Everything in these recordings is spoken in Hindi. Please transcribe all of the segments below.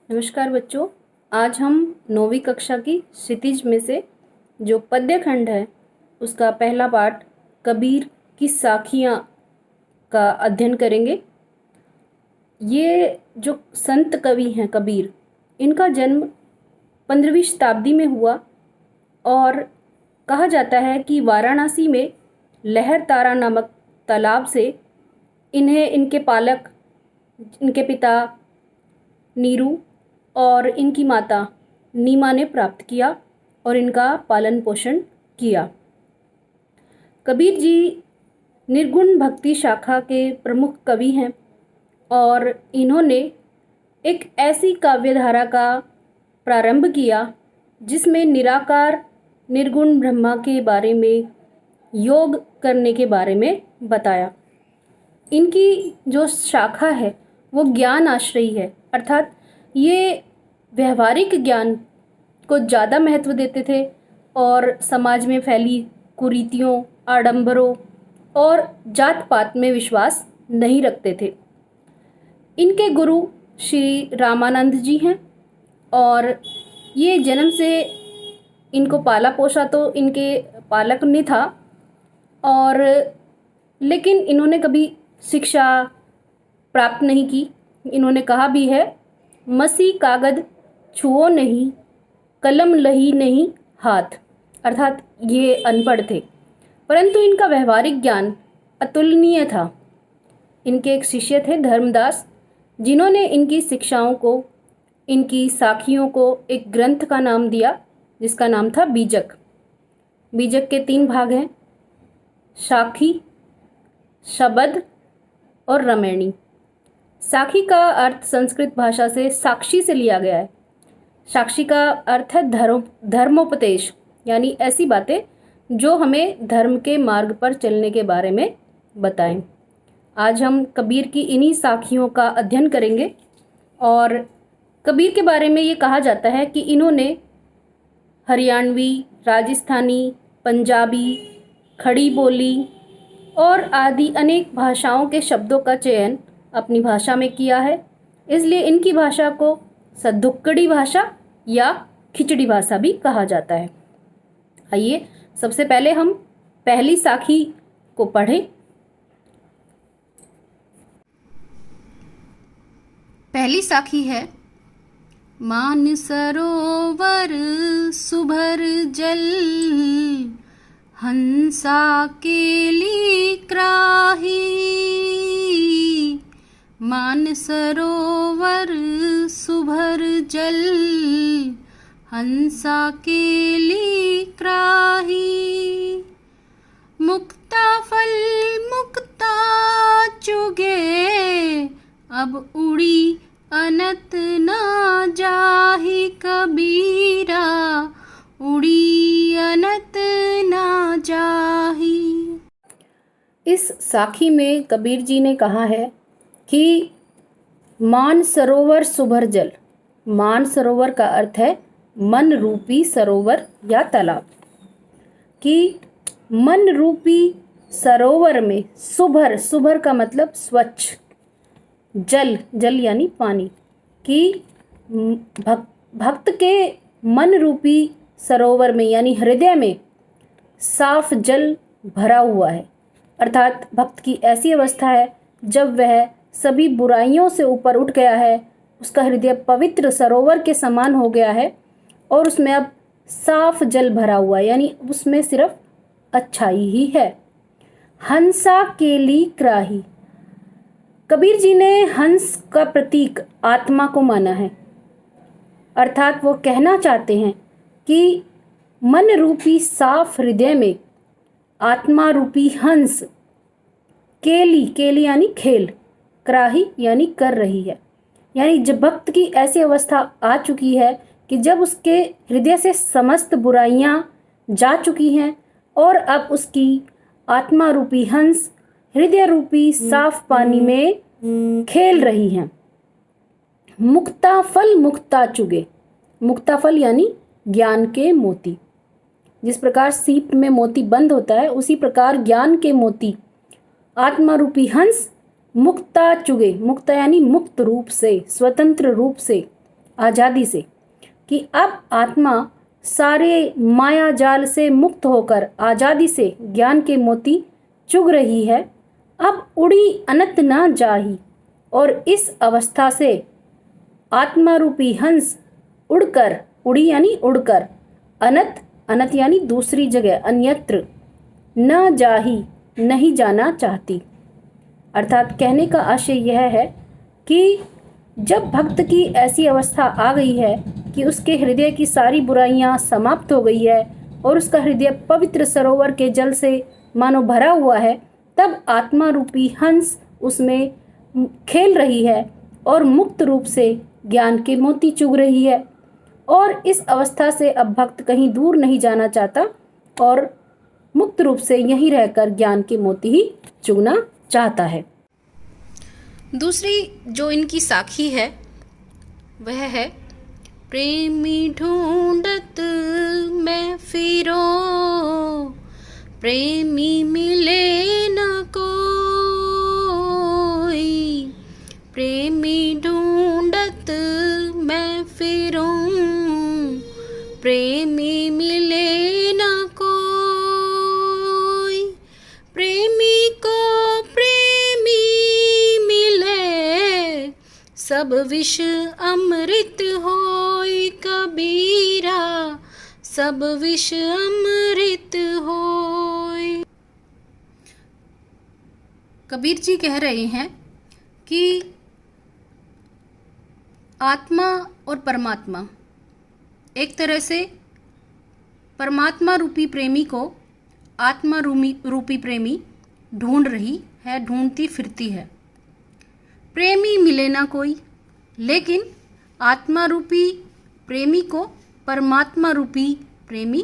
नमस्कार बच्चों। आज हम 9वीं कक्षा की क्षितिज में से जो पद्य खंड है उसका पहला पाठ कबीर की साखियाँ का अध्ययन करेंगे। ये जो संत कवि हैं कबीर, इनका जन्म 15वीं शताब्दी में हुआ और कहा जाता है कि वाराणसी में लहर तारा नामक तालाब से इन्हें इनके पालक, इनके पिता नीरू और इनकी माता नीमा ने प्राप्त किया और इनका पालन पोषण किया। कबीर जी निर्गुण भक्ति शाखा के प्रमुख कवि हैं और इन्होंने एक ऐसी काव्यधारा का प्रारंभ किया जिसमें निराकार निर्गुण ब्रह्मा के बारे में, योग करने के बारे में बताया। इनकी जो शाखा है वो ज्ञान आश्रयी है, अर्थात ये व्यवहारिक ज्ञान को ज़्यादा महत्व देते थे और समाज में फैली कुरीतियों, आडंबरों और जात पात में विश्वास नहीं रखते थे। इनके गुरु श्री रामानंद जी हैं और ये जन्म से इनको पाला पोसा तो इनके पालक ने था, और लेकिन इन्होंने कभी शिक्षा प्राप्त नहीं की। इन्होंने कहा भी है, मसी कागद छुओ नहीं, कलम लही नहीं हाथ, अर्थात ये अनपढ़ थे, परंतु इनका व्यवहारिक ज्ञान अतुलनीय था। इनके एक शिष्य थे धर्मदास, जिन्होंने इनकी शिक्षाओं को, इनकी साखियों को एक ग्रंथ का नाम दिया जिसका नाम था बीजक। बीजक के 3 भाग हैं, साखी, शबद और रमैणी। साखी का अर्थ संस्कृत भाषा से साक्षी से लिया गया है। साक्षी का अर्थ है धर्मोपदेश, यानी ऐसी बातें जो हमें धर्म के मार्ग पर चलने के बारे में बताएं। आज हम कबीर की इन्हीं साखियों का अध्ययन करेंगे। और कबीर के बारे में ये कहा जाता है कि इन्होंने हरियाणवी, राजस्थानी, पंजाबी, खड़ी बोली और आदि अनेक भाषाओं के शब्दों का चयन अपनी भाषा में किया है। इसलिए इनकी भाषा को सद्दुक्कड़ी भाषा या खिचड़ी भाषा भी कहा जाता है। आइए सबसे पहले हम पहली साखी को पढ़ें। पहली साखी है, मान सरोवर सुभर जल, हंसा केली क्राही। मान सरोवर सुभर जल, हंसा केली क्राही। मुक्ता फल मुक्ता चुगे, अब उड़ी अनत ना जाही। कबीरा उड़ी अनत ना जाही। इस साखी में कबीर जी ने कहा है कि मान सरोवर सुभर जल। मान सरोवर का अर्थ है मन रूपी सरोवर या तालाब, कि मन रूपी सरोवर में सुभर, सुभर का मतलब स्वच्छ, जल, जल यानी पानी, कि भक्त के मन रूपी सरोवर में यानी हृदय में साफ जल भरा हुआ है। अर्थात भक्त की ऐसी अवस्था है जब वह सभी बुराइयों से ऊपर उठ गया है, उसका हृदय पवित्र सरोवर के समान हो गया है और उसमें अब साफ जल भरा हुआ है, यानी उसमें सिर्फ अच्छाई ही है। हंसा केली क्राही। कबीर जी ने हंस का प्रतीक आत्मा को माना है, अर्थात वो कहना चाहते हैं कि मन रूपी साफ हृदय में आत्मा रूपी हंस केली, केली यानी खेल, क्राही यानी कर रही है। यानी जब भक्त की ऐसी अवस्था आ चुकी है कि जब उसके हृदय से समस्त बुराइयां जा चुकी हैं और अब उसकी आत्मा रूपी हंस हृदय रूपी साफ पानी में खेल रही हैं। मुक्ता फल मुक्ता चुगे। मुक्ता फल यानी ज्ञान के मोती। जिस प्रकार सीप में मोती बंद होता है, उसी प्रकार ज्ञान के मोती आत्मा रूपी हंस मुक्ता चुगे। मुक्ता यानी मुक्त रूप से, स्वतंत्र रूप से आज़ादी से कि अब आत्मा सारे माया जाल से मुक्त होकर आज़ादी से ज्ञान के मोती चुग रही है। अब उड़ी अनंत न जाही, और इस अवस्था से आत्मा रूपी हंस उड़कर, उड़ी यानी उड़कर, अनंत, अनंत यानी दूसरी जगह, अन्यत्र, न जाही, नहीं जाना चाहती। अर्थात कहने का आशय यह है कि जब भक्त की ऐसी अवस्था आ गई है कि उसके हृदय की सारी बुराइयां समाप्त हो गई है और उसका हृदय पवित्र सरोवर के जल से मानो भरा हुआ है, तब आत्मा रूपी हंस उसमें खेल रही है और मुक्त रूप से ज्ञान के मोती चुग रही है। और इस अवस्था से अब भक्त कहीं दूर नहीं जाना चाहता और मुक्त रूप से यहीं रहकर ज्ञान के मोती ही चुगना चाहता है। दूसरी जो इनकी साखी है वह है, प्रेमी ढूंढत मैं फिरो, प्रेमी मिले न कोई, प्रेमी ढूंढत मैं फिरूं, प्रेमी मिले न कोई, प्रेमी को प्रेमी मिले, सब विष अमृत होई कबीरा, सब विष अमृत होई। कबीर जी कह रहे हैं कि आत्मा और परमात्मा, एक तरह से परमात्मा रूपी प्रेमी को आत्मा रूपी प्रेमी ढूंढ रही है, ढूंढती फिरती है। प्रेमी मिले ना कोई, लेकिन आत्मा रूपी प्रेमी को परमात्मा रूपी प्रेमी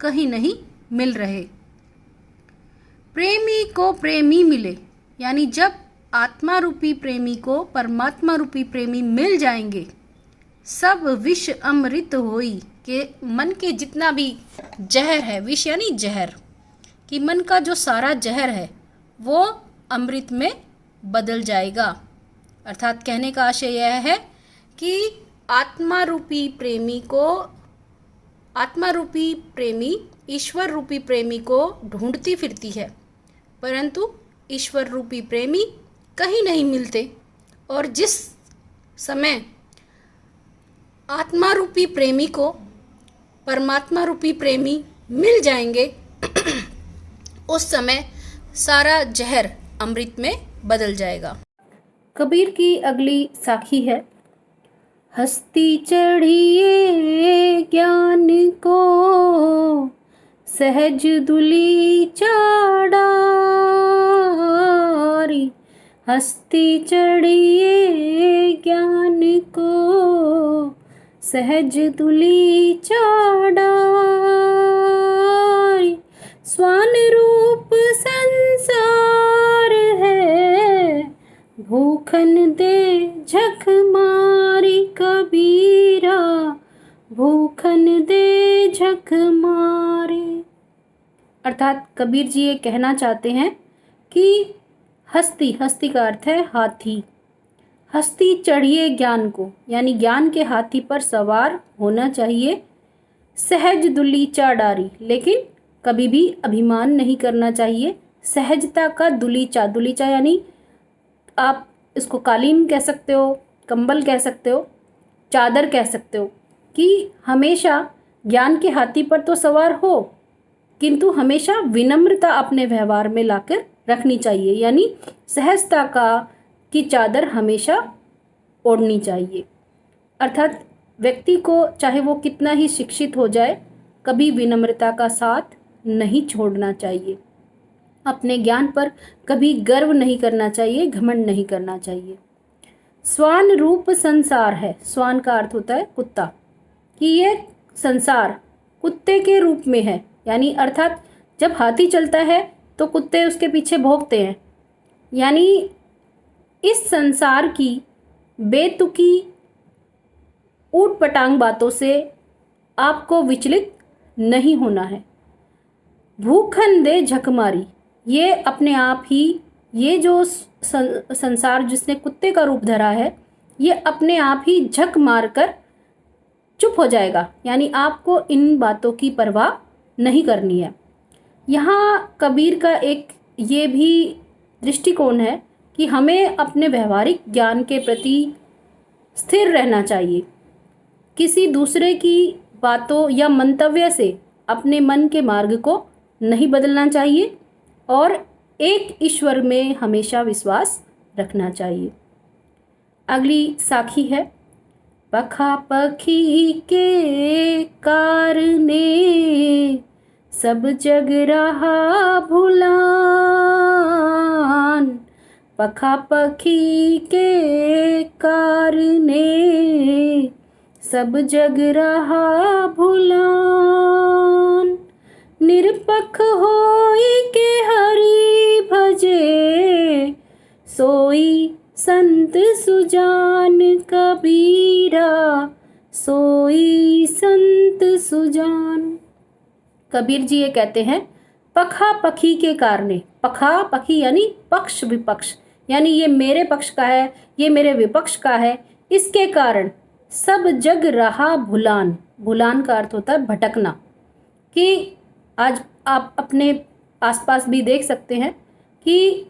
कहीं नहीं मिल रहे। प्रेमी को प्रेमी मिले, यानी जब आत्मा रूपी प्रेमी को परमात्मा रूपी प्रेमी मिल जाएंगे, सब विष अमृत होई, के मन के जितना भी जहर है, विष यानी जहर, कि मन का जो सारा जहर है वो अमृत में बदल जाएगा। अर्थात कहने का आशय यह है कि आत्मा रूपी प्रेमी को, आत्मा रूपी प्रेमी ईश्वर रूपी प्रेमी को ढूंढती फिरती है, परंतु ईश्वर रूपी प्रेमी कहीं नहीं मिलते। और जिस समय आत्मा रूपी प्रेमी को परमात्मा रूपी प्रेमी मिल जाएंगे उस समय सारा जहर अमृत में बदल जाएगा। कबीर की अगली साखी है, हस्ती चढ़िए ज्ञान को सहज दुली चाडारी, हस्ती चढ़िए ज्ञान को सहज दुली चाडारी, स्वान रूप संसार है भूखन दे झक मारी कबीरा, भूखन दे झक मारी। अर्थात कबीर जी ये कहना चाहते हैं कि हस्ती, हस्ती का अर्थ है हाथी, हस्ती चढ़िए ज्ञान को, यानी ज्ञान के हाथी पर सवार होना चाहिए। सहज दुलीचा डारी, लेकिन कभी भी अभिमान नहीं करना चाहिए। सहजता का दुलीचा, दुलीचा यानी आप इसको कालीन कह सकते हो, कंबल कह सकते हो, चादर कह सकते हो, कि हमेशा ज्ञान के हाथी पर तो सवार हो, किंतु हमेशा विनम्रता अपने व्यवहार में लाकर रखनी चाहिए, यानी सहजता की चादर हमेशा ओढ़नी चाहिए। अर्थात व्यक्ति को चाहे वो कितना ही शिक्षित हो जाए, कभी विनम्रता का साथ नहीं छोड़ना चाहिए। अपने ज्ञान पर कभी गर्व नहीं करना चाहिए, घमंड नहीं करना चाहिए। स्वान रूप संसार है, स्वान का अर्थ होता है कुत्ता, कि ये संसार कुत्ते के रूप में है, यानी अर्थात जब हाथी चलता है तो कुत्ते उसके पीछे भौंकते हैं, यानी इस संसार की बेतुकी ऊट पटांग बातों से आपको विचलित नहीं होना है। भूखन दे झकमारी, ये अपने आप ही, ये जो संसार जिसने कुत्ते का रूप धरा है, ये अपने आप ही झक मारकर चुप हो जाएगा, यानी आपको इन बातों की परवाह नहीं करनी है। यहाँ कबीर का एक ये भी दृष्टिकोण है कि हमें अपने व्यवहारिक ज्ञान के प्रति स्थिर रहना चाहिए। किसी दूसरे की बातों या मंतव्य से अपने मन के मार्ग को नहीं बदलना चाहिए और एक ईश्वर में हमेशा विश्वास रखना चाहिए। अगली साखी है, पखा पखी के कारणे सब जग रहा भुलान। पखा पखी के कारणे सब जग रहा भुलान। निरपख होई के हरि भजे सोई संत सुजान कबीरा सोई संत सुजान। कबीर जी ये कहते हैं, पखा पखी के कारणे, पखा पखी यानी पक्ष विपक्ष, यानी ये मेरे पक्ष का है, ये मेरे विपक्ष का है, इसके कारण सब जग रहा भुलान। भुलान का अर्थ होता है भटकना, कि आज आप अपने आसपास भी देख सकते हैं कि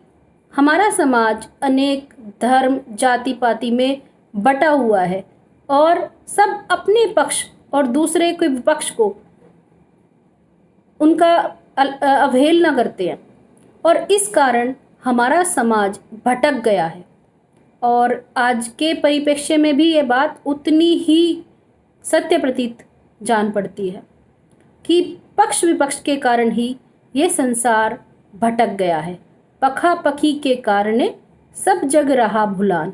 हमारा समाज अनेक धर्म जाति पाति में बटा हुआ है और सब अपने पक्ष और दूसरे के विपक्ष को उनका अवहेलना करते हैं और इस कारण हमारा समाज भटक गया है। और आज के परिप्रेक्ष्य में भी ये बात उतनी ही सत्य प्रतीत जान पड़ती है कि पक्ष विपक्ष के कारण ही ये संसार भटक गया है। पखा पखी के कारण सब जग रहा भुलान।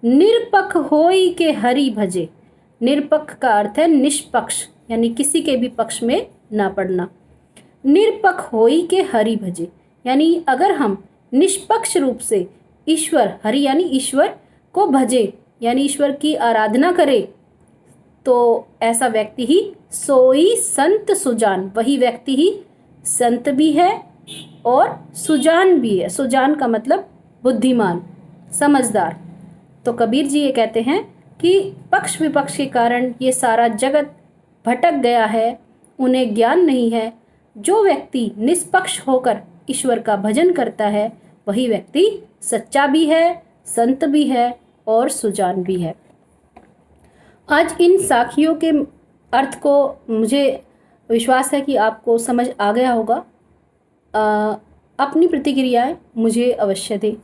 निरपख होई के हरि भजे। निरपख का अर्थ है निष्पक्ष, यानी किसी के भी पक्ष में ना पड़ना। निरपख होई के हरि भजे, यानी अगर हम निष्पक्ष रूप से ईश्वर, हरि यानी ईश्वर को भजे, यानी ईश्वर की आराधना करे, तो ऐसा व्यक्ति ही सोई संत सुजान, वही व्यक्ति ही संत भी है और सुजान भी है। सुजान का मतलब बुद्धिमान, समझदार। तो कबीर जी ये कहते हैं कि पक्ष विपक्ष के कारण ये सारा जगत भटक गया है, उन्हें ज्ञान नहीं है। जो व्यक्ति निष्पक्ष होकर ईश्वर का भजन करता है वही व्यक्ति सच्चा भी है, संत भी है और सुजान भी है। आज इन साखियों के अर्थ को मुझे विश्वास है कि आपको समझ आ गया होगा। अपनी प्रतिक्रियाएं मुझे अवश्य दें।